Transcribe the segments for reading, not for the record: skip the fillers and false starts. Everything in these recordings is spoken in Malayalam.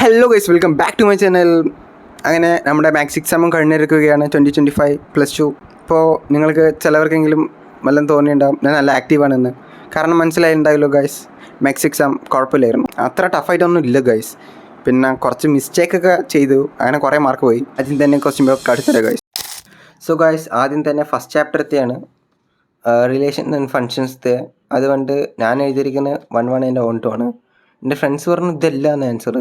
Hello guys, welcome back to my channel. അങ്ങനെ നമ്മുടെ മാത്സ് എക്സാമും കഴിഞ്ഞിരിക്കുകയാണ് 2025 +2. ഇപ്പോൾ നിങ്ങൾക്ക് ചിലവർക്കെങ്കിലും വല്ലതും തോന്നിയിട്ടുണ്ടാകും ഞാൻ നല്ല ആക്റ്റീവാണെന്ന്. കാരണം മനസ്സിലായിട്ടുണ്ടായല്ലോ ഗൈസ്, മാത്സ് എക്സാം കുഴപ്പമില്ലായിരുന്നു, അത്ര ടഫായിട്ടൊന്നും ഇല്ല ഗൈസ്. പിന്നെ കുറച്ച് മിസ്റ്റേക്കൊക്കെ ചെയ്തു, അങ്ങനെ കുറേ മാർക്ക് പോയി. ആദ്യം തന്നെ ക്വസ്റ്റ്യൻ പേപ്പർ അടുത്തത് ഗൈസ്. സോ ഗൈസ്, ആദ്യം തന്നെ ഫസ്റ്റ് ചാപ്റ്ററത്തെയാണ് റിലേഷൻ ആൻഡ് ഫങ്ഷൻസത്തെ. അതുകൊണ്ട് ഞാൻ എഴുതിയിരിക്കുന്നത് 1 എൻ്റെ ഓൺ ടു ആണ്. എൻ്റെ ഫ്രണ്ട്സ് പറഞ്ഞു ഇതല്ലാന്ന് ആൻസർ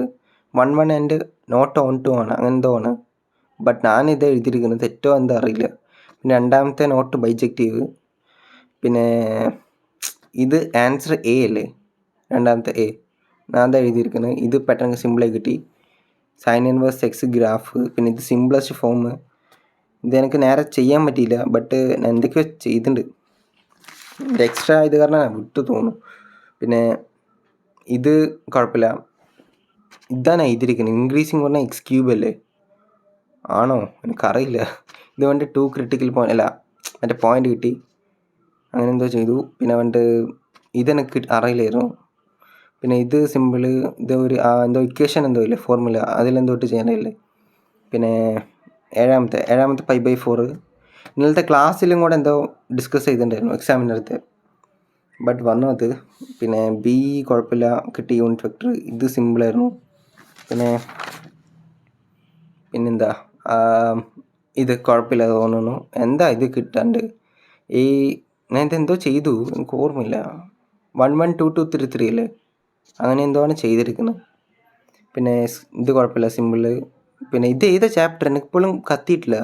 1 എൻ്റെ നോട്ട് ഓൺ ടു ആണ്, അങ്ങനെ എന്തോ ആണ്. ബട്ട് ഞാനിത് എഴുതിയിരിക്കുന്നത് തെറ്റോ എന്താ അറിയില്ല. പിന്നെ രണ്ടാമത്തെ നോട്ട് ബൈജക്റ്റീവ്. പിന്നെ ഇത് ആൻസർ എ അല്ലേ, രണ്ടാമത്തെ എ ഞാൻ എന്താ എഴുതിയിരിക്കുന്നത്. ഇത് പെട്ടെന്ന് സിമ്പിളായി കിട്ടി. Sine inverse X graph. പിന്നെ ഇത് സിമ്പിളസ്റ്റ് ഫോം. ഇത് എനിക്ക് നേരെ ചെയ്യാൻ പറ്റിയില്ല, ബട്ട് ഞാൻ എന്തൊക്കെയോ ചെയ്തിട്ടുണ്ട്. എക്സ്ട്രാ ഇത് കാരണം വിട്ടു തോന്നുന്നു. പിന്നെ ഇത് കുഴപ്പമില്ല. ഇതാണ് എഴുതിയിരിക്കുന്നത്, ഇൻക്രീസിങ് പറഞ്ഞാൽ എക്സ് ക്യൂബ് അല്ലേ, ആണോ എനിക്കറിയില്ല. ഇതുകൊണ്ട് 2 ക്രിട്ടിക്കൽ പോയിന്റ് അല്ല മറ്റേ പോയിന്റ് കിട്ടി, അങ്ങനെ എന്തോ ചെയ്തു. പിന്നെ കൊണ്ട് ഇതെനിക്ക് അറിയില്ലായിരുന്നു. പിന്നെ ഇത് സിമ്പിള്, ഇത് ഒരു എന്തോ ഇക്വേഷൻ എന്തോ ഇല്ലേ, ഫോർമുല, അതിലെന്തോട്ട് ചെയ്യാനില്ലേ. പിന്നെ ഏഴാമത്തെ 5/4 ഇന്നലത്തെ ക്ലാസ്സിലും കൂടെ എന്തോ ഡിസ്കസ് ചെയ്തിട്ടുണ്ടായിരുന്നു എക്സാമിൻ്റെ അടുത്ത്, ബട്ട് വന്നു അത്. പിന്നെ ബി കുഴപ്പമില്ല കിട്ടി, യൂണിറ്റ് വെക്ടർ. ഇത് സിമ്പിളായിരുന്നു. പിന്നെന്താ ഇത് കുഴപ്പമില്ല തോന്നുന്നു. എന്താ ഇത് കിട്ടാണ്ട് ഞാൻ ഇതെന്തോ ചെയ്തു, എനിക്ക് ഓർമ്മയില്ല. 1 1 2 2 3 3 അല്ലേ, അങ്ങനെ എന്തോ ആണ് ചെയ്തിരിക്കുന്നത്. പിന്നെ ഇത് കുഴപ്പമില്ല, സിമ്പിള്. പിന്നെ ഇത് ഏതാ ചാപ്റ്റർ എനിക്കിപ്പോഴും കത്തിയിട്ടില്ല.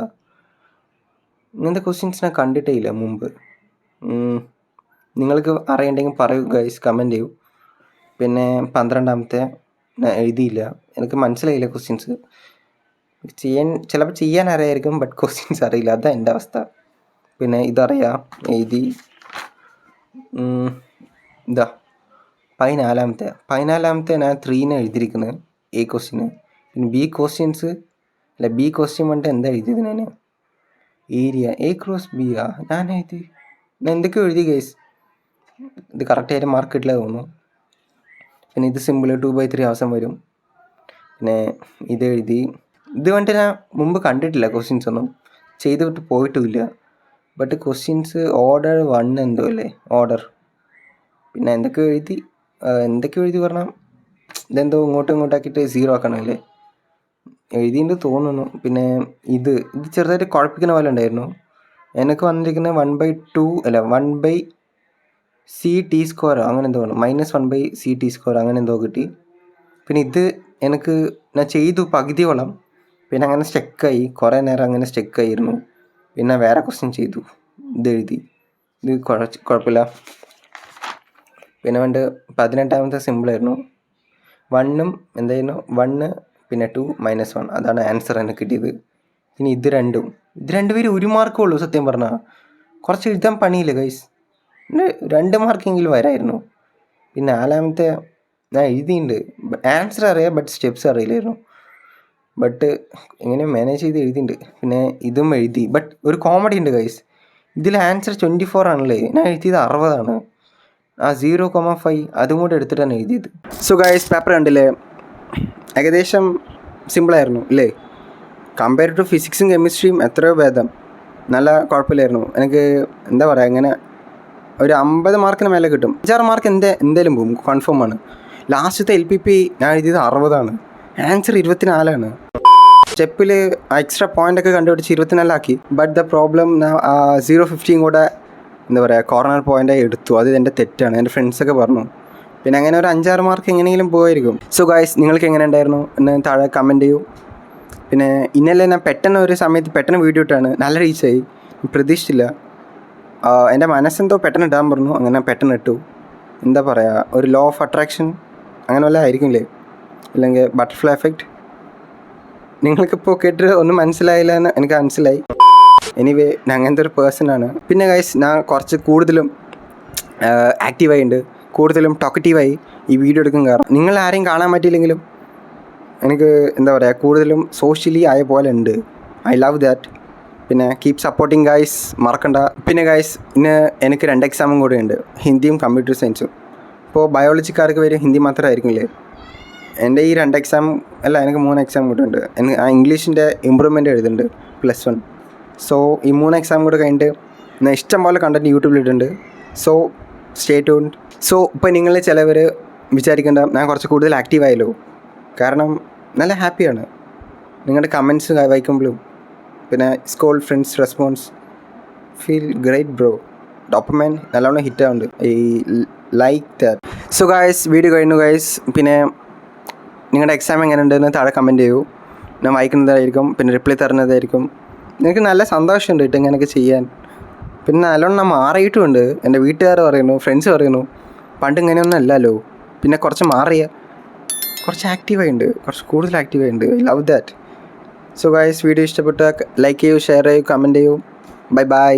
ഇങ്ങനത്തെ ക്വസ്റ്റ്യൻസ് ഞാൻ കണ്ടിട്ടേ ഇല്ല മുമ്പ്. നിങ്ങൾക്ക് അറിയണ്ടെങ്കിൽ പറയൂ ഗൈസ്, കമൻറ്റ് ചെയ്യൂ. പിന്നെ 12 ഞാൻ എഴുതിയില്ല, എനിക്ക് മനസ്സിലായില്ല ക്വസ്റ്റ്യൻസ്. ചിലപ്പോൾ ചെയ്യാൻ അറിയായിരിക്കും, ബട്ട് ക്വസ്റ്റ്യൻസ് അറിയില്ല, അതാണ് എൻ്റെ അവസ്ഥ. പിന്നെ ഇതറിയാം, എഴുതി. ഇതാ 14 ഞാൻ 3 എഴുതിയിരിക്കുന്നത് എ ക്വസ്റ്റ്യന്. പിന്നെ ബി ക്വസ്റ്റ്യൻ വേണ്ടിട്ട് എന്താ എഴുതിയത് ഞാൻ, ഏരിയ എ ക്രോസ് ബി ഞാൻ എന്തൊക്കെയോ എഴുതി ഗൈസ്. ഇത് കറക്റ്റായിട്ട് മാർക്ക് കിട്ടില്ല തോന്നുന്നു. പിന്നെ ഇത് സിമ്പിൾ 2/3 അവസാനം വരും. പിന്നെ ഇത് എഴുതി. ഇത് വേണ്ടിട്ട് ഞാൻ മുമ്പ് കണ്ടിട്ടില്ല ക്വസ്റ്റ്യൻസ് ഒന്നും, ചെയ്ത് വിട്ട് പോയിട്ടുമില്ല. ബട്ട് ക്വസ്റ്റ്യൻസ് ഓർഡർ 1 എന്തോ അല്ലേ ഓർഡർ. പിന്നെ എന്തൊക്കെയോ എഴുതി പറഞ്ഞാൽ ഇതെന്തോ ഇങ്ങോട്ടാക്കിയിട്ട് 0 ആക്കണമല്ലേ, എഴുതിയിട്ട് തോന്നുന്നു. പിന്നെ ഇത് ചെറുതായിട്ട് കുഴപ്പിക്കുന്ന പോലെ ഉണ്ടായിരുന്നു. എനിക്ക് വന്നിരിക്കുന്നത് 1/2 അല്ല 1/CT² അങ്ങനെ എന്തോ ആണ്, -1/CT² അങ്ങനെ എന്തോ കിട്ടി. പിന്നെ ഇത് ഞാൻ ചെയ്തു പകുതിയോളം, പിന്നെ അങ്ങനെ സ്റ്റക്കായി, കുറേ നേരം അങ്ങനെ സ്റ്റക്കായിരുന്നു. പിന്നെ വേറെ ക്വസ്റ്റ്യൻ ചെയ്തു, ഇത് എഴുതി. ഇത് കുഴപ്പമില്ല. പിന്നെ 18 സിമ്പിളായിരുന്നു. 1 എന്തായിരുന്നു 1 പിന്നെ 2 -1 അതാണ് ആൻസർ എനിക്ക് കിട്ടിയത്. പിന്നെ ഇത് രണ്ടുപേരും 1 മാർക്കേ ഉള്ളൂ. സത്യം പറഞ്ഞാൽ കുറച്ച് എഴുതാൻ പണിയില്ല ഗൈസ്, 2 മാർക്കെങ്കിലും വരായിരുന്നു. പിന്നെ 4 ഞാൻ എഴുതിയിട്ടുണ്ട്, ആൻസർ അറിയാം ബട്ട് സ്റ്റെപ്സ് അറിയില്ലായിരുന്നു. ബട്ട് എങ്ങനെ മാനേജ് ചെയ്ത് എഴുതിയിട്ടുണ്ട്. പിന്നെ ഇതും എഴുതി, ബട്ട് ഒരു കോമഡി ഉണ്ട് ഗൈസ്, ഇതിൽ ആൻസർ 24 ആണല്ലേ, ഞാൻ എഴുതിയത് 60 ആണ്. 0,5 അതും കൂടെ എടുത്തിട്ടാണ് എഴുതിയത്. സോ ഗൈസ്, പേപ്പർ കണ്ടില്ലേ, ഏകദേശം സിമ്പിളായിരുന്നു അല്ലേ, കമ്പയർ ടു ഫിസിക്സും കെമിസ്ട്രിയും എത്രയോ ഭേദം. നല്ല കുഴപ്പമില്ലായിരുന്നു. എനിക്ക് എന്താ പറയുക, ഇങ്ങനെ ഒരു 50 മാർക്കിന് മേലെ കിട്ടും. 5-6 മാർക്ക് എന്തായാലും പോകും, കൺഫേം ആണ്. ലാസ്റ്റത്തെ LPP ഞാൻ എഴുതിയത് 60 ആണ്, ആൻസർ 24 ആണ്. സ്റ്റെപ്പിൽ എക്സ്ട്രാ പോയിൻ്റൊക്കെ കണ്ടുപിടിച്ച് 24 ആക്കി. ബട്ട് ദ പ്രോബ്ലം 0.15 കൂടെ എന്താ പറയുക കോർണർ പോയിൻ്റായി എടുത്തു. അത് എൻ്റെ തെറ്റാണ്, എൻ്റെ ഫ്രണ്ട്സൊക്കെ പറഞ്ഞു. പിന്നെ അങ്ങനെ ഒരു 5-6 മാർക്ക് എങ്ങനെയെങ്കിലും പോയിരിക്കും. സോ ഗൈസ്, നിങ്ങൾക്ക് എങ്ങനെ ഉണ്ടായിരുന്നു എന്ന് താഴെ കമൻറ്റ് ചെയ്യൂ. പിന്നെ ഇന്നലെ ഞാൻ ഒരു സമയത്ത് വീഡിയോ ഇട്ടാണ്, നല്ല റീച്ചായി, പ്രതീക്ഷിച്ചില്ല. എൻ്റെ മനസ്സെന്തോ പെട്ടെന്ന് ഇടാൻ പറഞ്ഞു, അങ്ങനെ പെട്ടെന്ന് ഇട്ടു. എന്താ പറയുക, ഒരു ലോ ഓഫ് അട്രാക്ഷൻ അങ്ങനെ വല്ല ആയിരിക്കില്ലേ, അല്ലെങ്കിൽ ബട്ടർഫ്ലൈ എഫക്റ്റ്. നിങ്ങൾക്കിപ്പോൾ കേട്ടിട്ട് ഒന്നും മനസ്സിലായില്ല എന്ന് എനിക്ക് മനസ്സിലായി. എനിവേ, ഞാൻ അങ്ങനത്തെ ഒരു പേഴ്സണാണ്. പിന്നെ ഗൈസ്, ഞാൻ കുറച്ച് കൂടുതലും ആക്റ്റീവായി ഉണ്ട്, കൂടുതലും ടോക്കറ്റീവായി ഈ വീഡിയോ എടുക്കും. കാരണം നിങ്ങൾ ആരെയും കാണാൻ പറ്റിയില്ലെങ്കിലും എനിക്ക് എന്താ പറയുക, കൂടുതലും സോഷ്യലി ആയ പോലെ ഉണ്ട്. I love that. പിന്നെ കീപ് സപ്പോർട്ടിങ് ഗൈസ്, മറക്കണ്ട. പിന്നെ ഗൈസ്, ഇന്ന് എനിക്ക് 2 എക്സാമും കൂടെ ഉണ്ട്, ഹിന്ദിയും കമ്പ്യൂട്ടർ സയൻസും. ഇപ്പോൾ ബയോളജിക്കാർക്ക് വരെ ഹിന്ദി മാത്രമായിരിക്കില്ലേ, എൻ്റെ ഈ 2 എക്സാം അല്ല, എനിക്ക് 3 എക്സാം കൂടെ ഉണ്ട്. എനിക്ക് ആ ഇംഗ്ലീഷിൻ്റെ ഇമ്പ്രൂവ്മെൻ്റ് എഴുതുന്നുണ്ട് +1. സോ ഈ 3 എക്സാം കൂടെ കഴിഞ്ഞിട്ട് ഞാൻ ഇഷ്ടം പോലെ കണ്ടൻറ്റ് യൂട്യൂബിൽ ഇടുന്നുണ്ട്. So stay tuned. സോ ഇപ്പോൾ നിങ്ങൾ ചിലവർ വിചാരിക്കേണ്ട ഞാൻ കുറച്ച് കൂടുതൽ ആക്റ്റീവായല്ലോ. കാരണം നല്ല ഹാപ്പിയാണ് നിങ്ങളുടെ കമൻറ്റ്സ് വായിക്കുമ്പോഴും. പിന്നെ school friends response feel great bro. Dopamine നല്ലോണം ഹിറ്റ് ആവുന്നുണ്ട്. ഈ like that. So guys, video കഴിഞ്ഞു ഗായ്സ്. പിന്നെ നിങ്ങളുടെ എക്സാം എങ്ങനെ ഉണ്ടെന്ന് താഴെ കമൻറ്റ് ചെയ്യൂ. ഞാൻ വായിക്കുന്നതായിരിക്കും, പിന്നെ റിപ്ലൈ തരുന്നതായിരിക്കും. എനിക്ക് നല്ല സന്തോഷമുണ്ട് കേട്ടോ ഇങ്ങനെയൊക്കെ ചെയ്യാൻ. പിന്നെ നല്ലോണം ഞാൻ മാറിയിട്ടുമുണ്ട്. എൻ്റെ വീട്ടുകാർ പറയുന്നു, ഫ്രണ്ട്സ് പറയുന്നു പണ്ട് ഇങ്ങനെയൊന്നും അല്ലല്ലോ. പിന്നെ കുറച്ച് മാറിയ, കുറച്ച് ആക്റ്റീവായിട്ടുണ്ട്, കുറച്ച് കൂടുതൽ ആക്റ്റീവായിട്ടുണ്ട്. I love that. So guys, video ഇഷ്ടപ്പെട്ടാൽ ലൈക്ക് ചെയ്യൂ, ഷെയർ ചെയ്യൂ, കമൻറ്റ് ചെയ്യൂ. Bye by.